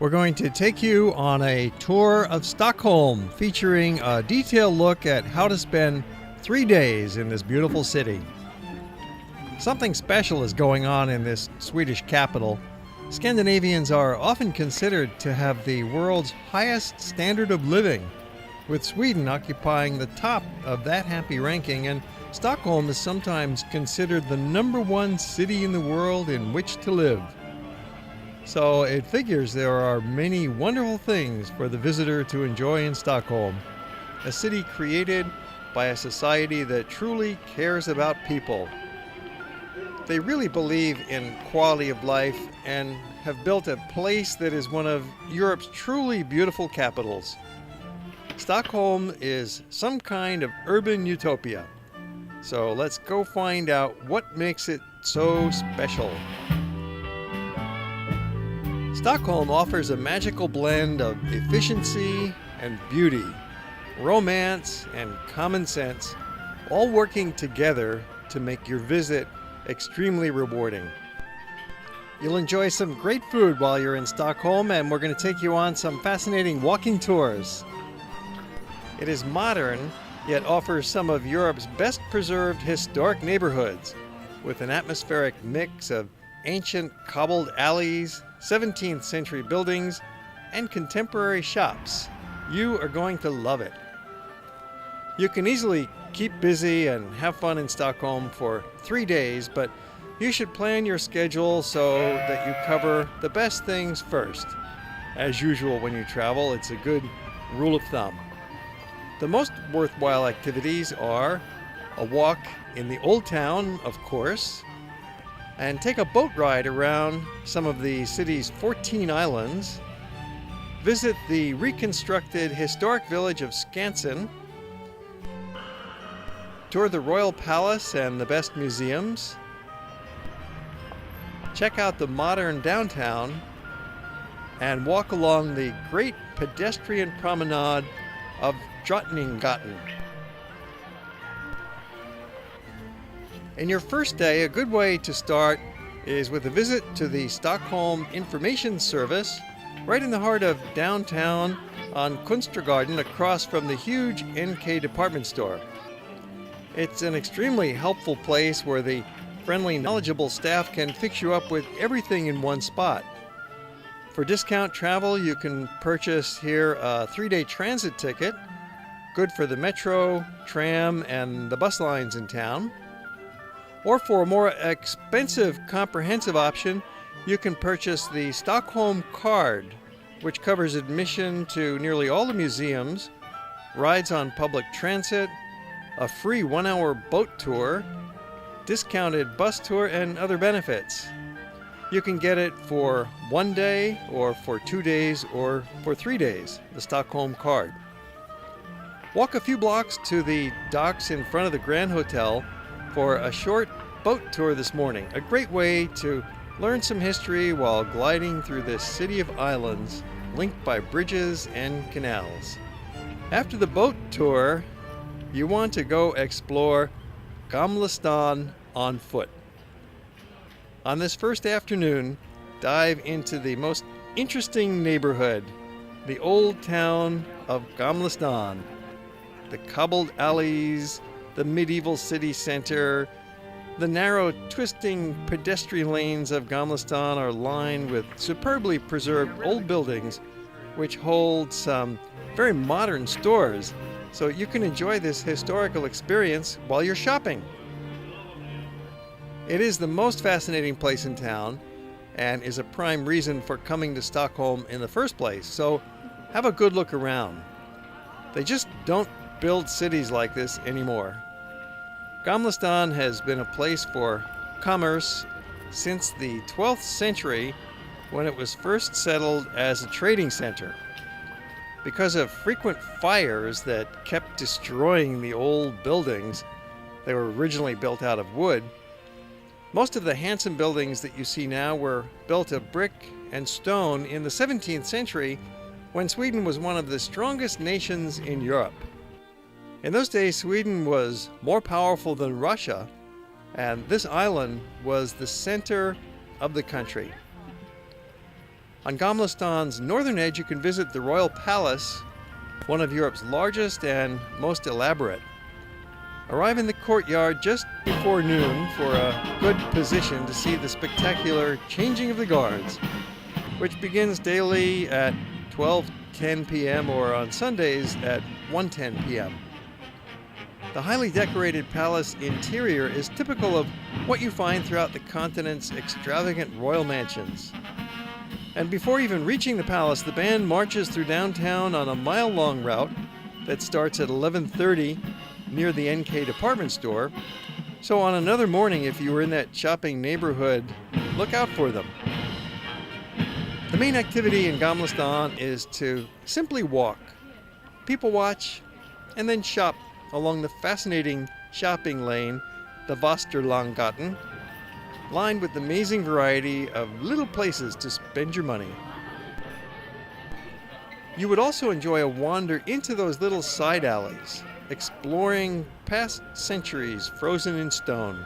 We're going to take you on a tour of Stockholm, featuring a detailed look at how to spend 3 days in this beautiful city. Something special is going on in this Swedish capital. Scandinavians are often considered to have the world's highest standard of living, with Sweden occupying the top of that happy ranking, and Stockholm is sometimes considered the #1 city in the world in which to live. So it figures there are many wonderful things for the visitor to enjoy in Stockholm, a city created by a society that truly cares about people. They really believe in quality of life and have built a place that is one of Europe's truly beautiful capitals. Stockholm is some kind of urban utopia. So let's go find out what makes it so special. Stockholm offers a magical blend of efficiency and beauty, romance and common sense, all working together to make your visit extremely rewarding. You'll enjoy some great food while you're in Stockholm, and we're going to take you on some fascinating walking tours. It is modern, yet offers some of Europe's best preserved historic neighborhoods, with an atmospheric mix of ancient cobbled alleys, 17th century buildings, and contemporary shops. You are going to love it. You can easily keep busy and have fun in Stockholm for 3 days, but you should plan your schedule so that you cover the best things first. As usual when you travel, it's a good rule of thumb. The most worthwhile activities are a walk in the Old Town, of course, and take a boat ride around some of the city's 14 islands, visit the reconstructed historic village of Skansen, tour the Royal Palace and the best museums, check out the modern downtown, and walk along the great pedestrian promenade of Drottninggatan. In your first day, a good way to start is with a visit to the Stockholm Information Service, right in the heart of downtown on Kunstgarden, across from the huge NK department store. It's an extremely helpful place where the friendly, knowledgeable staff can fix you up with everything in one spot. For discount travel, you can purchase here a 3-day transit ticket, good for the metro, tram, and the bus lines in town. Or for a more expensive comprehensive option, you can purchase the Stockholm card, which covers admission to nearly all the museums, rides on public transit, a free 1-hour boat tour, discounted bus tour, and other benefits. You can get it for 1 day, or for 2 days, or for 3 days, the Stockholm card. Walk a few blocks to the docks in front of the Grand Hotel for a short boat tour this morning. A great way to learn some history while gliding through this city of islands linked by bridges and canals. After the boat tour, you want to go explore Gamla Stan on foot. On this first afternoon, dive into the most interesting neighborhood, the old town of Gamla Stan. The cobbled alleys, the medieval city center, the narrow, twisting pedestrian lanes of Gamla Stan are lined with superbly preserved old buildings which hold some very modern stores, so you can enjoy this historical experience while you're shopping. It is the most fascinating place in town and is a prime reason for coming to Stockholm in the first place, so have a good look around. They just don't build cities like this anymore. Gamla Stan has been a place for commerce since the 12th century, when it was first settled as a trading center. Because of frequent fires that kept destroying the old buildings, they were originally built out of wood. Most of the handsome buildings that you see now were built of brick and stone in the 17th century, when Sweden was one of the strongest nations in Europe. In those days, Sweden was more powerful than Russia, and this island was the center of the country. On Gamlestan's northern edge, you can visit the Royal Palace, one of Europe's largest and most elaborate. Arrive in the courtyard just before noon for a good position to see the spectacular changing of the guards, which begins daily at 12:10 p.m. or on Sundays at 1:10 p.m. The highly decorated palace interior is typical of what you find throughout the continent's extravagant royal mansions. And before even reaching the palace, the band marches through downtown on a mile-long route that starts at 11:30 near the NK department store. So on another morning, if you were in that shopping neighborhood, look out for them. The main activity in Gamlestan is to simply walk, people watch, and then shop along the fascinating shopping lane, the Vasterlanggaten, lined with amazing variety of little places to spend your money. You would also enjoy a wander into those little side alleys, exploring past centuries frozen in stone.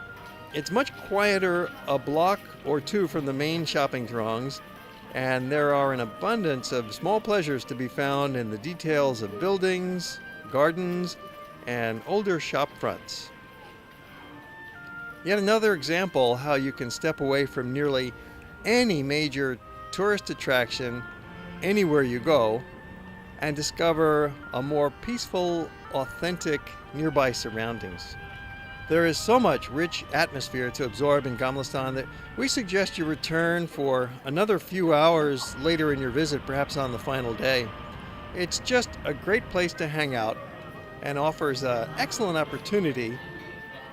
It's much quieter a block or two from the main shopping throngs, and there are an abundance of small pleasures to be found in the details of buildings, gardens, and older shop fronts. Yet another example how you can step away from nearly any major tourist attraction anywhere you go and discover a more peaceful, authentic nearby surroundings. There is so much rich atmosphere to absorb in Gamlestan that we suggest you return for another few hours later in your visit, perhaps on the final day. It's just a great place to hang out and offers an excellent opportunity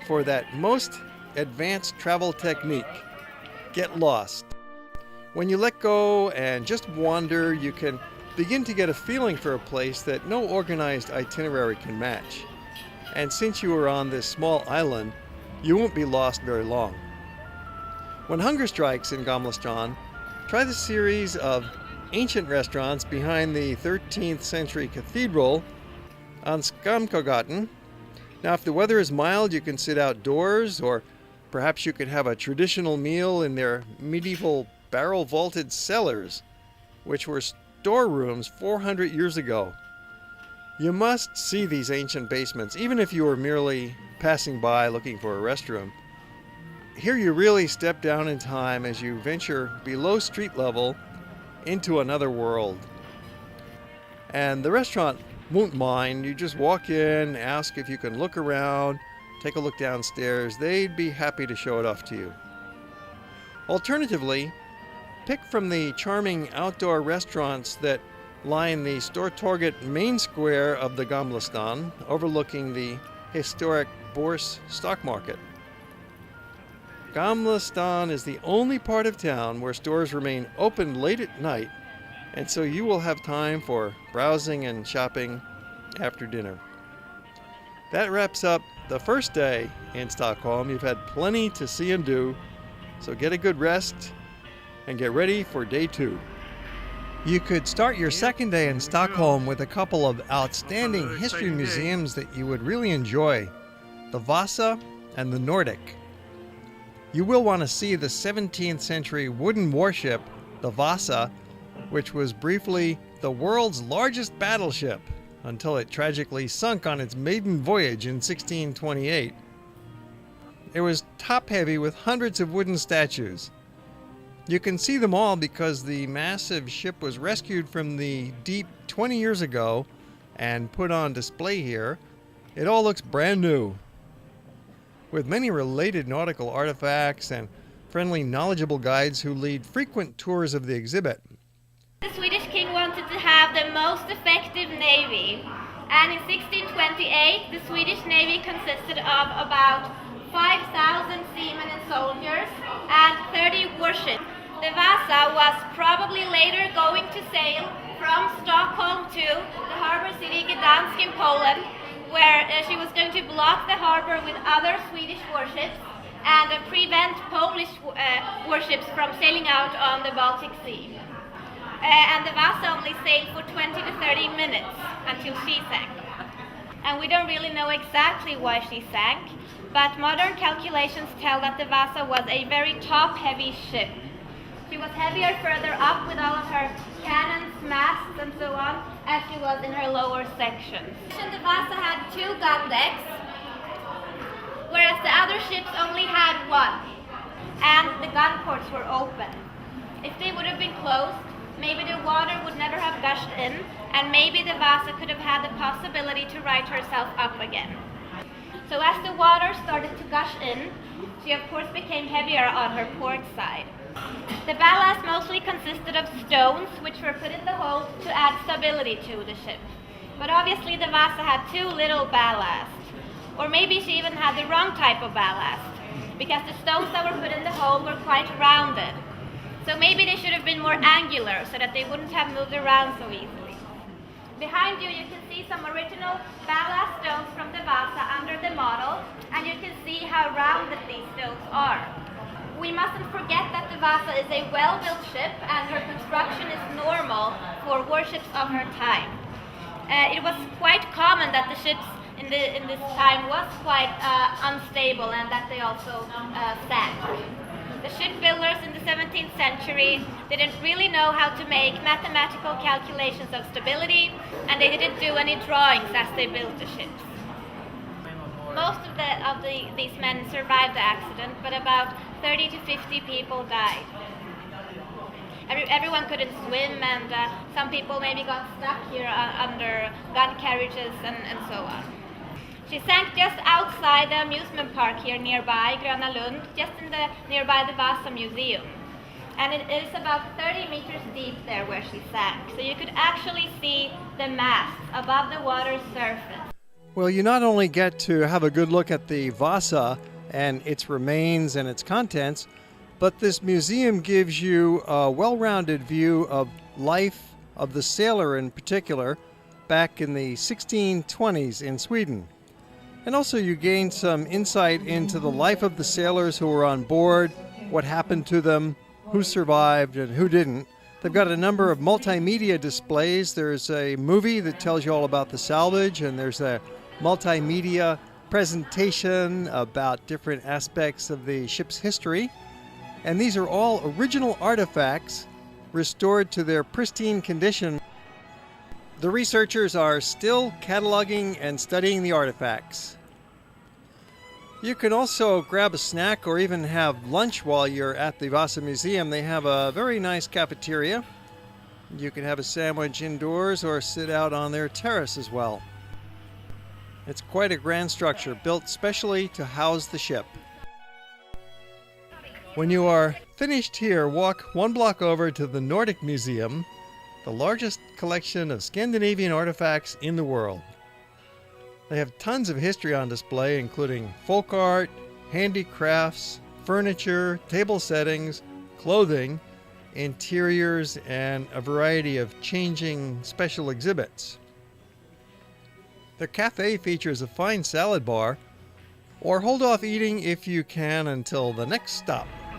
for that most advanced travel technique, get lost. When you let go and just wander, you can begin to get a feeling for a place that no organized itinerary can match. And since you are on this small island, you won't be lost very long. When hunger strikes in Gamlestan, try the series of ancient restaurants behind the 13th century cathedral on Skamkagaten. Now, if the weather is mild, you can sit outdoors, or perhaps you could have a traditional meal in their medieval barrel-vaulted cellars, which were storerooms 400 years ago. You must see these ancient basements, even if you were merely passing by looking for a restroom. Here you really step down in time as you venture below street level into another world. And the restaurant won't mind. You just walk in, ask if you can look around, take a look downstairs. They'd be happy to show it off to you. Alternatively, pick from the charming outdoor restaurants that line the Stortorget main square of the Gamlestan, overlooking the historic Bors stock market. Gamlestan is the only part of town where stores remain open late at night, and so you will have time for browsing and shopping after dinner. That wraps up the first day in Stockholm. You've had plenty to see and do, so get a good rest and get ready for day 2. You could start your second day in Stockholm with a couple of outstanding history museums that you would really enjoy, the Vasa and the Nordic. You will want to see the 17th century wooden warship, the Vasa, which was briefly the world's largest battleship until it tragically sunk on its maiden voyage in 1628. It was top-heavy with hundreds of wooden statues. You can see them all because the massive ship was rescued from the deep 20 years ago and put on display here. It all looks brand new, with many related nautical artifacts and friendly, knowledgeable guides who lead frequent tours of the exhibit. The Swedish king wanted to have the most effective navy, and in 1628 the Swedish navy consisted of about 5,000 seamen and soldiers and 30 warships. The Vasa was probably later going to sail from Stockholm to the harbor city Gdansk in Poland, where she was going to block the harbor with other Swedish warships and prevent Polish warships from sailing out on the Baltic Sea. And the Vasa only sailed for 20 to 30 minutes until she sank. And we don't really know exactly why she sank, but modern calculations tell that the Vasa was a very top-heavy ship. She was heavier further up with all of her cannons, masts, and so on, as she was in her lower sections. The Vasa had 2 gun decks, whereas the other ships only had 1, and the gun ports were open. If they would have been closed, maybe the water would never have gushed in, and maybe the Vasa could have had the possibility to right herself up again. So as the water started to gush in, she of course became heavier on her port side. The ballast mostly consisted of stones, which were put in the hold to add stability to the ship. But obviously the Vasa had too little ballast. Or maybe she even had the wrong type of ballast, because the stones that were put in the hold were quite rounded. So maybe they should have been more angular, so that they wouldn't have moved around so easily. Behind you can see some original ballast stones from the Vasa under the model, and you can see how rounded these stones are. We mustn't forget that the Vasa is a well-built ship, and her construction is normal for warships of her time. It was quite common that the ships in this time was quite unstable, and that they also sank. The shipbuilders in the 17th century didn't really know how to make mathematical calculations of stability, and they didn't do any drawings as they built the ships. Most of these men survived the accident, but about 30 to 50 people died. Everyone couldn't swim, and some people maybe got stuck here under gun carriages and so on. She sank just outside the amusement park here nearby, Gröna Lund, just nearby the Vasa Museum. And it is about 30 meters deep there where she sank. So you could actually see the masts above the water's surface. Well, you not only get to have a good look at the Vasa and its remains and its contents, but this museum gives you a well-rounded view of life of the sailor in particular back in the 1620s in Sweden. And also you gain some insight into the life of the sailors who were on board, what happened to them, who survived and who didn't. They've got a number of multimedia displays. There's a movie that tells you all about the salvage, and there's a multimedia presentation about different aspects of the ship's history. And these are all original artifacts restored to their pristine condition. The researchers are still cataloging and studying the artifacts. You can also grab a snack or even have lunch while you're at the Vasa Museum. They have a very nice cafeteria. You can have a sandwich indoors or sit out on their terrace as well. It's quite a grand structure, built specially to house the ship. When you are finished here, walk 1 block over to the Nordic Museum, the largest collection of Scandinavian artifacts in the world. They have tons of history on display, including folk art, handicrafts, furniture, table settings, clothing, interiors, and a variety of changing special exhibits. The cafe features a fine salad bar, or hold off eating if you can until the next stop.